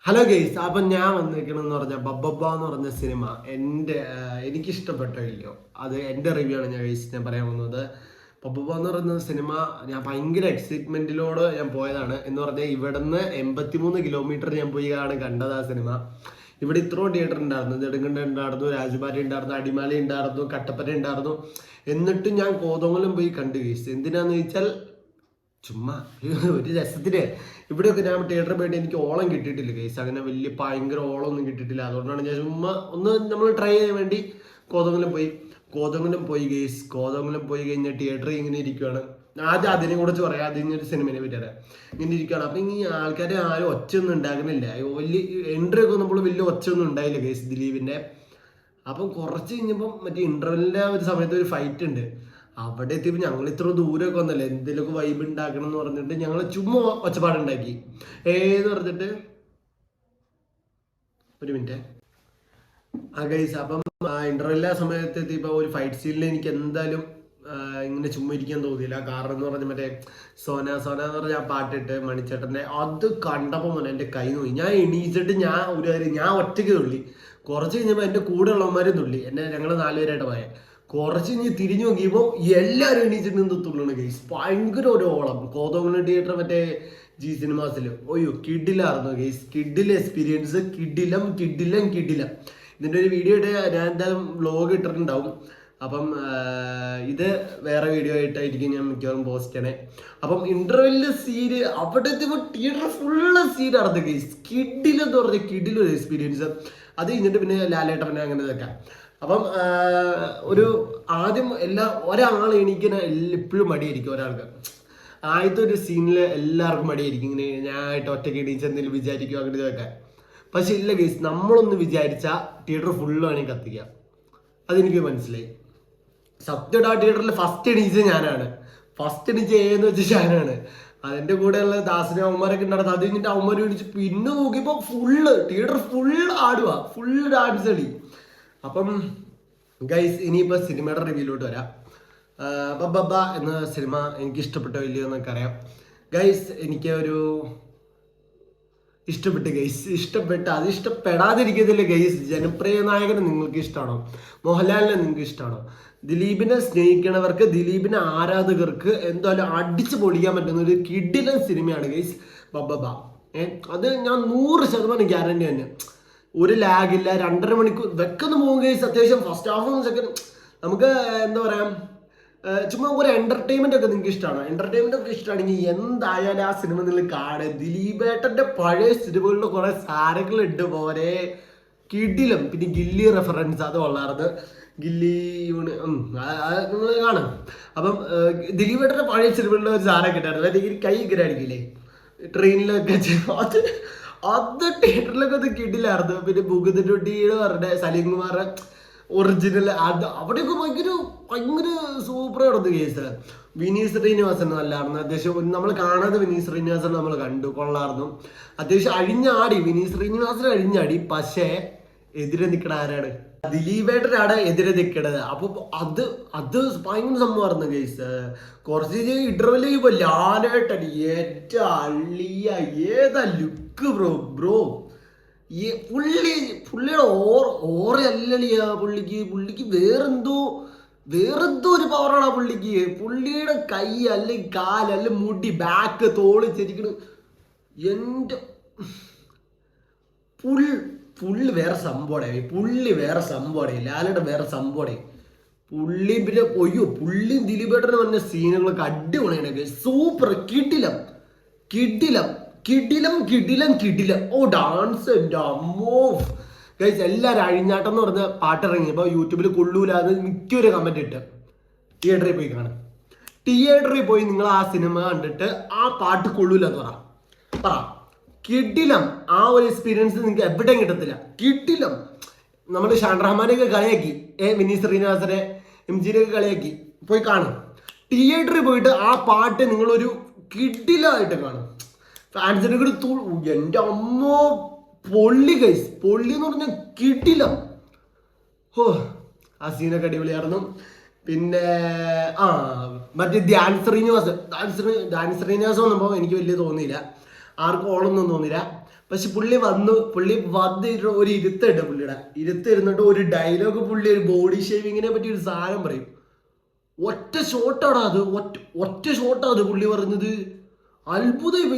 Hello guys, അപ്പം ഞാൻ വന്നിരിക്കണമെന്ന് പറഞ്ഞ ബബ്ബബ്ബ എന്ന് പറഞ്ഞ സിനിമ എനിക്കിഷ്ടപ്പെട്ടില്ലയോ, അത് എൻ്റെ റിവ്യൂ ആണ് ഞാൻ പറയാൻ പോകുന്നത്. ബബ്ബബ്ബ എന്ന് പറയുന്ന സിനിമ ഞാൻ ഭയങ്കര എക്സൈറ്റ്മെൻറ്റിലോട് ഞാൻ പോയതാണ്. എന്ന് പറഞ്ഞാൽ ഇവിടുന്ന് 83 കിലോമീറ്റർ ഞാൻ പോയി കണ്ടത് ആ സിനിമ. ഇവിടെ ഇത്രയും തിയേറ്റർ ഉണ്ടായിരുന്നു, നെടുങ്കണ്ട ഉണ്ടായിരുന്നു, രാജുമാരി ഉണ്ടായിരുന്നു, അടിമാലി ഉണ്ടായിരുന്നു, കട്ടപ്പന ഉണ്ടായിരുന്നു. എന്നിട്ടും ഞാൻ കോതമംഗലം പോയി കണ്ടു ഗെയ്സ്. എന്തിനാന്ന് ചോദിച്ചാൽ ചുമ്മാ ഒരു രസത്തിന്. ഇവിടെയൊക്കെ ഞാൻ തിയേറ്ററിൽ പോയിട്ട് എനിക്ക് ഓളം കിട്ടിയിട്ടില്ല കേസ്, അങ്ങനെ വലിയ ഭയങ്കര ഓളമൊന്നും കിട്ടിയിട്ടില്ല. അതുകൊണ്ടാണ് ഞാൻ ചുമ്മാ ഒന്ന് നമ്മൾ ട്രൈ ചെയ്യാൻ വേണ്ടി കോതമംഗലം പോയി കേസ്. കോതമംഗലം പോയി കഴിഞ്ഞാൽ തിയേറ്ററിൽ ഇങ്ങനെ ഇരിക്കുകയാണ്. ആദ്യം അതിനെ കുറിച്ച് പറയാം, അതിനൊരു സിനിമയെ പറ്റിയത് ഇങ്ങനെ ഇരിക്കുകയാണ്. അപ്പം ഈ ആൾക്കാർ ആരും ഒച്ചയൊന്നും ഉണ്ടാകുന്നില്ല, വലിയ എൻട്രി ഒക്കെ നമ്മൾ വലിയ ഒച്ചയൊന്നും ഉണ്ടായില്ല കേസ് ദിലീപിൻ്റെ. അപ്പം കുറച്ച് കഴിഞ്ഞപ്പം മറ്റേ ഇന്റർവെല്ലിൻ്റെ ഒരു സമയത്ത് ഒരു ഫൈറ്റ് ഉണ്ട്. അവിടെ എത്തിയപ്പോൾ ഞങ്ങൾ ഇത്ര ദൂരമൊക്കെ വന്നല്ലേ, എന്തെങ്കിലുമൊക്കെ വൈബ് ഉണ്ടാക്കണം എന്ന് പറഞ്ഞിട്ട് ഞങ്ങൾ ചുമ്മാ ഒച്ചപ്പാടുണ്ടാക്കി. ഏന്ന് പറഞ്ഞിട്ട് ഒരു മിനിറ്റ് ഗൈസ്. അപ്പം ഇന്റർവെല്ലിൻ്റെ സമയത്ത് എത്തിയപ്പോൾ ഒരു ഫൈറ്റ് സീനിൽ എനിക്ക് എന്തായാലും ഇങ്ങനെ ചുമ്മാ ഇരിക്കാൻ തോന്നിയില്ല. കാരണം എന്ന് പറഞ്ഞാൽ മറ്റേ സോന എന്ന് പറഞ്ഞ ആ പാട്ടിട്ട് മണിച്ചേട്ടൻ്റെ അത് കണ്ടപ്പോൾ മോനെ എൻ്റെ കൈ നോക്കി. ഞാൻ എണീച്ചിട്ട് ഞാൻ ഒറ്റയ്ക്ക് തുള്ളി. കുറച്ച് കഴിഞ്ഞപ്പോൾ എൻ്റെ കൂടെ ഉള്ളവന്മാരും തുള്ളി. ഞങ്ങൾ 4 പേരായിട്ട് പോയാൽ കുറച്ച് കഴിഞ്ഞ് തിരിഞ്ഞു നോക്കിയപ്പോൾ എല്ലാവരും എണീച്ചിട്ട് നിന്ന് തുള്ളണം ഗൈസ്. ഭയങ്കര ഒരു ഓളം. കോതമംഗലം തിയേറ്റർ മറ്റേ ജി സിനിമാസിൽ ഒയ്യോ കിഡിലായിരുന്നു ഗൈസ്. കിഡിൽ എക്സ്പീരിയൻസ്, കിഡിലം. ഇതിൻ്റെ ഒരു വീഡിയോ ഇട്ട് ഞാൻ എന്തായാലും വ്ലോഗ് ഇട്ടിട്ടുണ്ടാവും. അപ്പം ഇത് വേറെ വീഡിയോ ആയിട്ടായിരിക്കും ഞാൻ മിക്കവാറും പോസ്റ്റ് ചെയ്യണേ. അപ്പം ഇന്റർവെല്ലിൽ സീന് അവിടെ എത്തിയപ്പോൾ തിയേറ്റർ ഫുള്ള് സീൻ നടന്നു ഗൈസ്. കിഡിലെന്ന് പറഞ്ഞ കിഡിലൊരു എക്സ്പീരിയൻസ്. അത് കഴിഞ്ഞിട്ട് പിന്നെ ലാലേട്ടനെ അങ്ങനെ ഇതൊക്കെ. അപ്പം ഒരു ആദ്യം ഒരാൾ എണീക്കാൻ എപ്പോഴും മടിയായിരിക്കും ഒരാൾക്ക്. ആദ്യത്തെ ഒരു സീനിൽ എല്ലാവർക്കും മടിയായിരിക്കും, ഇങ്ങനെ ഞാനായിട്ട് ഒറ്റയ്ക്ക് എണീച്ച് എന്തെങ്കിലും വിചാരിക്കും അങ്ങനെ ഇതൊക്കെ. പക്ഷെ ഇല്ല ഗൈസ്, നമ്മളൊന്ന് വിചാരിച്ചാൽ തിയേറ്റർ ഫുള്ള് വേണമെങ്കിൽ കത്തിക്കാം. അതെനിക്ക് മനസ്സിലായി. സത്യം ആ തിയേറ്ററിൽ ഫസ്റ്റ് എണീച്ച ഞാനാണ്. ഫസ്റ്റ് എണീച്ച എന്ന് വെച്ചാൽ ഞാനാണ്. അതിൻ്റെ കൂടെയുള്ള ദാസിനെ അവന്മാരൊക്കെ ഉണ്ടായിരുന്നു. അത് കഴിഞ്ഞിട്ട് അവന്മാർ പിടിച്ച് പിന്നെ നോക്കിയപ്പോൾ തിയേറ്റർ ഫുള്ള് ആടുക, ഫുള്ള് ഡാൻസ് കളി. അപ്പം ഗൈസ് ഇനിയിപ്പോൾ സിനിമയുടെ റിവ്യൂലോട്ട് വരാം. ബബ്ബബ്ബ എന്ന സിനിമ എനിക്ക് ഇഷ്ടപ്പെട്ടോ ഇല്ലയോ എന്നൊക്കെ അറിയാം ഗൈസ്. എനിക്ക് ഒരു ഇഷ്ടപ്പെട്ട് ഗൈസ്, അത് ഇഷ്ടപ്പെടാതിരിക്കത്തില്ല ഗൈസ്. ജനപ്രിയ നായകനെ നിങ്ങൾക്ക് ഇഷ്ടമാണോ? മോഹൻലാലിനെ നിങ്ങൾക്ക് ഇഷ്ടമാണോ? ദിലീപിനെ സ്നേഹിക്കണവർക്ക്, ദിലീപിനെ ആരാധകർക്ക് എന്തായാലും അടിച്ചു പൊളിക്കാൻ പറ്റുന്ന ഒരു കിടിലൻ സിനിമയാണ് ഗൈസ് ബബ്ബബ്ബ. അത് ഞാൻ 100% ഗ്യാരണ്ടി തന്നെ. ഒരു ലാഗില്ല, 2.5 മണിക്കൂർ വെക്കൊന്ന് പോകും ഗൈസ്. അത്യാവശ്യം ഫസ്റ്റ് ഹാഫും സെക്കൻഡ് നമുക്ക് എന്താ പറയാ, ചുമ്മാ ഒരു എന്റർടൈൻമെന്റ് ഒക്കെ നിങ്ങൾക്ക് ഇഷ്ടമാണോ? എന്റർടൈൻമെന്റ് ഒക്കെ ഇഷ്ടമാണെങ്കിൽ എന്തായാലും ആ സിനിമ നിങ്ങൾ കാണുക. ദിലീപേട്ടന്റെ പഴയ സിനിമകളിൽ കുറെ സാരങ്ങൾ ഉണ്ട് പോരെ, കിടിലം. പിന്നെ ഗില്ലി റെഫറൻസ് അത് കൊള്ളാറുണ്ട്, ഗില്ലി നിങ്ങൾ കാണും. അപ്പം ദിലീപേട്ടന്റെ പഴയ സിനിമകളിൽ ഒരു സാധനം കിട്ടാറുണ്ട്, എനിക്ക് കൈ ഇങ്ങനെ അടിക്കില്ലേ ട്രെയിനിലൊക്കെ. അത് തിയേറ്ററിലൊക്കെ അത് കിടിലായിരുന്നു. പിന്നെ മുകുന്ദൻകുട്ടിയുടെ പറഞ്ഞ സലീം കുമാർ ഒറിജിനൽ അത് അവിടെയൊക്കെ ഭയങ്കര സൂപ്പർ നടന്നു കേസ്. വിനീത് ശ്രീനിവാസൻ നല്ലായിരുന്നു അത്യാവശ്യം. നമ്മൾ കാണാതെ വിനീത് ശ്രീനിവാസൻ നമ്മൾ കണ്ടു, കൊള്ളായിരുന്നു. അത്യാവശ്യം അഴിഞ്ഞാടി, വിനീത് ശ്രീനിവാസൻ അഴിഞ്ഞാടി. പക്ഷേ എതിരെ നിൽക്കണ ആരാണ്? ദിലീപേട്ടനാണ് എതിരെ നിൽക്കണത്. അപ്പൊ അത് ഭയങ്കര സംഭവമായിരുന്നു കേസ്. കുറച്ച് ഇന്റർവെല് ചെയ്യുമ്പോ ലാലേട്ടൻ ഏറ്റവും അള്ളിയ ഏതാ ലുക്ക് ബ്രോ. ഈ പുള്ളിയുടെ ഓറയല്ലിയ പുള്ളിക്ക് വേറെന്തോ ഒരു പവറാണ് പുള്ളിക്ക്. പുള്ളിയുടെ കൈ അല്ലെങ്കിൽ കാല് അല്ലെങ്കിൽ മുടി ബാക്ക് തോളി ചെരിക്കണ എൻ്റെ പുള്ളി വേറെ സംഭവമാണ്. ലാലേട്ടൻ വേറെ സംഭവമാണ്. പിന്നെ പുള്ളിയും ദിലീപേട്ടന് പറഞ്ഞ സീനുകളൊക്കെ അടിപൊളിയാണ്. സൂപ്പർ കിടിലം. ഓ ഡാൻസ് എൻ്റെ അമ്മോ ഗൈസ്. എല്ലാവരും അഴിഞ്ഞാട്ടം എന്ന് പറഞ്ഞ പാട്ടിറങ്ങിയപ്പോൾ യൂട്യൂബിൽ കൊള്ളൂലാന്ന് മിക്കൊരു കമന്റ് ഇട്ട് തിയേറ്ററിൽ പോയി കാണും. തിയേറ്ററിൽ പോയി നിങ്ങൾ ആ സിനിമ കണ്ടിട്ട് ആ പാട്ട് കൊള്ളൂലെന്ന് പറ. കിടിലം. ആ ഒരു എക്സ്പീരിയൻസ് നിങ്ങൾക്ക് എവിടെയും കിട്ടത്തില്ല. കിടിലം. നമ്മൾ ഷാൻ റഹ്മാനെയൊക്കെ കളിയാക്കി, വിനീത് ശ്രീനിവാസനെ, MG-നെയൊക്കെ കളിയാക്കി. പോയി കാണും. തിയേറ്ററിൽ പോയിട്ട് ആ പാട്ട് നിങ്ങളൊരു കിടിലമായിട്ട് കാണും. ഫാൻസിനെ കൂടി എൻ്റെ അമ്മോ പൊള്ളി ഗൈസ്. പൊള്ളി എന്ന് പറഞ്ഞാൽ കിടിലം. ആ സീനൊക്കെ അടിപൊളിയായിരുന്നു. പിന്നെ മറ്റേ ധ്യാൻ ശ്രീനിവാസൻ വന്നപ്പോൾ എനിക്ക് വലിയ തോന്നിയില്ല, ആർക്കും ഓളൊന്നും തോന്നില്ല. പക്ഷെ പുള്ളി വന്നിട്ട് ഒരു ഇരുത്തുണ്ട്, പുള്ളിയുടെ ഇരുന്നിട്ട് ഒരു ഡയലോഗ്, പുള്ളി ഒരു ബോഡി ഷേവിങ്ങിനെ പറ്റി ഒരു സാധനം പറയും. ഒറ്റ ഷോട്ടാണ് അത് പുള്ളി പറഞ്ഞത്. അത്ഭുതം.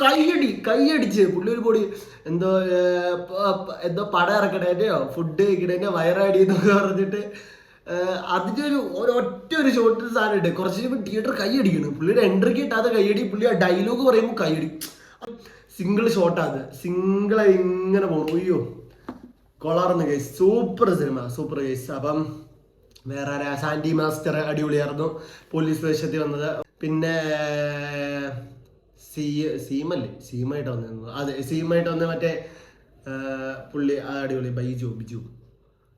കൈയടിച്ച് പുള്ളി ഒരു പൊടി എന്തോ പടം ഇറക്കണേന്റെയോ ഫുഡ് കഴിക്കണേന്റെ വയറടി എന്നൊക്കെ പറഞ്ഞിട്ട് അതിന്റെ ഒരു ഷോട്ട് സാധനം ഉണ്ട്. കുറച്ച് കഴിയുമ്പോൾ തിയേറ്റർ കൈയടിക്കണം. പുള്ളിയുടെ എൻട്രി കിട്ടാതെ കൈയടി, പുള്ളി ആ ഡയലോഗ് പറയുമ്പോൾ കൈയടി. സിംഗിൾ ഷോട്ടാണ്, സിംഗിളായി ഇങ്ങനെ പോകണം. അയ്യോ കൊളാർന്ന് case, super cinema, super case. അപ്പം വേറെ സാൻഡി മാസ്റ്റർ അടിപൊളിയായിരുന്നു പോലീസ് വേഷത്തിൽ വന്നത്. പിന്നെ സീമായിട്ട് വന്നിരുന്നു. അതെ, സീമായിട്ട് വന്ന മറ്റേ പുള്ളി അടിപൊളി, ബിജു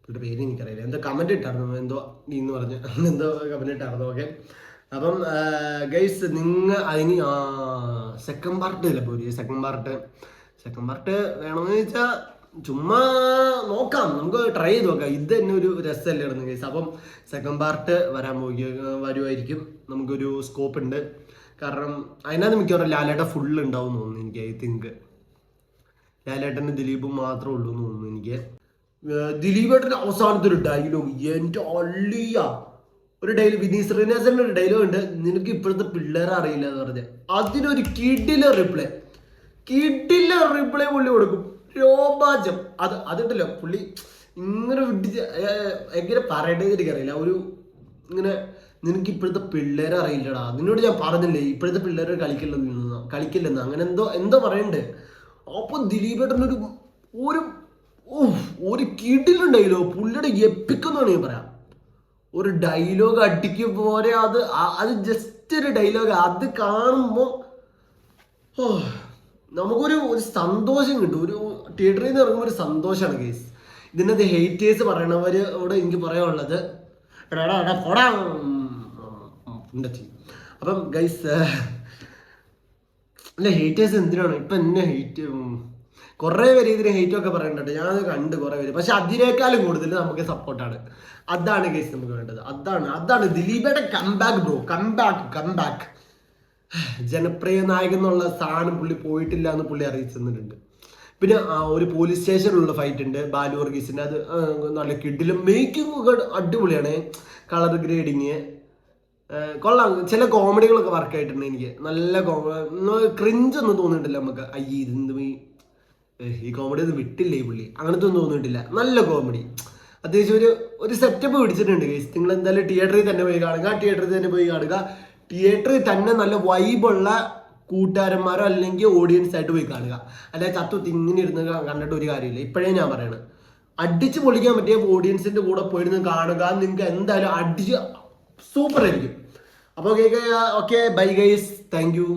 പുള്ളിയുടെ പേര് എനിക്കറിയില്ല. എന്തോ കമന്റ് ഇട്ടായിരുന്നു, എന്തോ എന്ന് പറഞ്ഞ് എന്തോ കമന്റ് ഇട്ടായിരുന്നു. ഓക്കെ, അപ്പം ഗൈസ് അതിന് സെക്കൻഡ് പാർട്ട് ഇല്ല പോരി. സെക്കൻഡ് പാർട്ട് വേണമെന്ന് ചോദിച്ചാൽ ചുമ്മാ നോക്കാം, നമുക്ക് ട്രൈ ചെയ്ത് നോക്കാം. ഇത് തന്നെ ഒരു രസമല്ലേ ഇടുന്നു ഗൈസ്. അപ്പം സെക്കൻഡ് പാർട്ട് വരുമായിരിക്കും, നമുക്കൊരു സ്കോപ്പ് ഉണ്ട്. കാരണം അതിനകത്ത് മിക്കവാറും ലാലേട്ടൻ ഫുള്ള് ഉണ്ടാവും തോന്നുന്നു എനിക്ക്. ഐ തിങ്ക് ലാലേട്ടന് ദിലീപും മാത്രമേ ഉള്ളൂ എന്ന് തോന്നുന്നു എനിക്ക്. ദിലീപേട്ടൻ്റെ അവസാനത്തെ ഒരു ഡയലോഗ്, എൻ്റെ അള്ളിയ ഒരു ഡയലോഗ്, വിനീത് ശ്രീനിവാസന്റെ ഒരു ഡയലോഗ് ഉണ്ട്, നിനക്ക് ഇപ്പോഴത്തെ പിള്ളേരെ അറിയില്ല എന്ന് പറഞ്ഞ്. അതിനൊരു കിടില റിപ്ലൈ പുള്ളി കൊടുക്കും. രോമാഞ്ചം. അതുണ്ടല്ലോ പുള്ളി ഇങ്ങനെ വിട്ടിച്ച് എങ്ങനെ പറയേണ്ടത് എനിക്കറിയില്ല. ഒരു ഇങ്ങനെ, നിനക്ക് ഇപ്പോഴത്തെ പിള്ളേരെ അറിയില്ലടാ, നിന്നോട് ഞാൻ പറഞ്ഞില്ലേ ഇപ്പോഴത്തെ പിള്ളേരെ കളിക്കില്ലെന്ന് അങ്ങനെ എന്തോ പറയണ്ടേ. അപ്പൊ ദിലീപേട്ടനൊരു ഒരു കിടിലുണ്ടായില്ലോ, പുള്ളിയുടെ എപ്പിക്കെന്നാണ് ഞാൻ പറയാം. ഒരു ഡയലോഗ് അടിക്കും പോലെ അത് ജസ്റ്റ് ഒരു ഡയലോഗ്, അത് കാണുമ്പോൾ നമുക്കൊരു സന്തോഷം കിട്ടും. ഒരു തിയേറ്ററിൽ നിന്ന് ഇറങ്ങുമ്പോൾ ഒരു സന്തോഷമാണ് കേസ്. ഇതിനകത്ത് ഹെയ്റ്റേഴ്സ് പറയണവരോട് എനിക്ക് പറയാനുള്ളത്, അപ്പം ഗൈസ് അല്ല, ഹെയ്റ്റേഴ്സ് എന്തിനാണ് ഇപ്പം എന്നെ ഹെയ്റ്റ്, കുറേ പേര് ഇതിന് ഹെയ്റ്റൊക്കെ പറയണ്ടോ, ഞാനത് കണ്ട് കുറേ പേര്. പക്ഷെ അതിനേക്കാളും കൂടുതൽ നമുക്ക് സപ്പോർട്ടാണ്. അതാണ് ഗൈസ് നമുക്ക് വേണ്ടത്. അതാണ് ദിലീപയുടെ കംബാക്ക് ബ്രോ, കംബാക്ക്. ജനപ്രിയ നായകൻ എന്നുള്ള സാധനം പുള്ളി പോയിട്ടില്ല എന്ന് പുള്ളി അറിയിച്ചു തന്നിട്ടുണ്ട്. പിന്നെ ഒരു പോലീസ് സ്റ്റേഷനിലുള്ള ഫൈറ്റ് ഉണ്ട് ബാലു വർഗീസിന്റെ, അത് നല്ല കിഡിലും, മേക്കിംഗ് ഒക്കെ അടിപൊളിയാണ്. കളർ ഗ്രേഡിങ് കൊള്ളാം. ചില കോമഡികളൊക്കെ വർക്ക് ആയിട്ടുണ്ട് എനിക്ക്. നല്ല ക്രിഞ്ച് ഒന്നും തോന്നിയിട്ടില്ല നമുക്ക്. ഈ കോമഡി ഒന്നും വിട്ടില്ലേ ഈ പുള്ളി, അങ്ങനത്തെ ഒന്നും തോന്നിയിട്ടില്ല. നല്ല കോമഡി, അത്യാവശ്യം ഒരു സെറ്റപ്പ് പിടിച്ചിട്ടുണ്ട് ഗൈസ്. നിങ്ങൾ എന്തായാലും തിയേറ്ററിൽ തന്നെ പോയി കാണുക. തിയേറ്ററിൽ തന്നെ നല്ല വൈബുള്ള കൂട്ടുകാരന്മാരോ അല്ലെങ്കിൽ ഓഡിയൻസ് ആയിട്ട് പോയി കാണുക. അല്ലാതെ ചത്തു ഇങ്ങനെ ഇരുന്ന് കണ്ടിട്ട് ഒരു കാര്യമില്ല. ഇപ്പോഴേ ഞാൻ പറയണം, അടിച്ച് പൊളിക്കാൻ പറ്റിയ ഓഡിയൻസിന്റെ കൂടെ പോയിരുന്ന് കാണുക. നിങ്ങൾക്ക് എന്തായാലും അടിച്ച് സൂപ്പർ ആയിരിക്കും. അപ്പോൾ okay bye guys, thank you.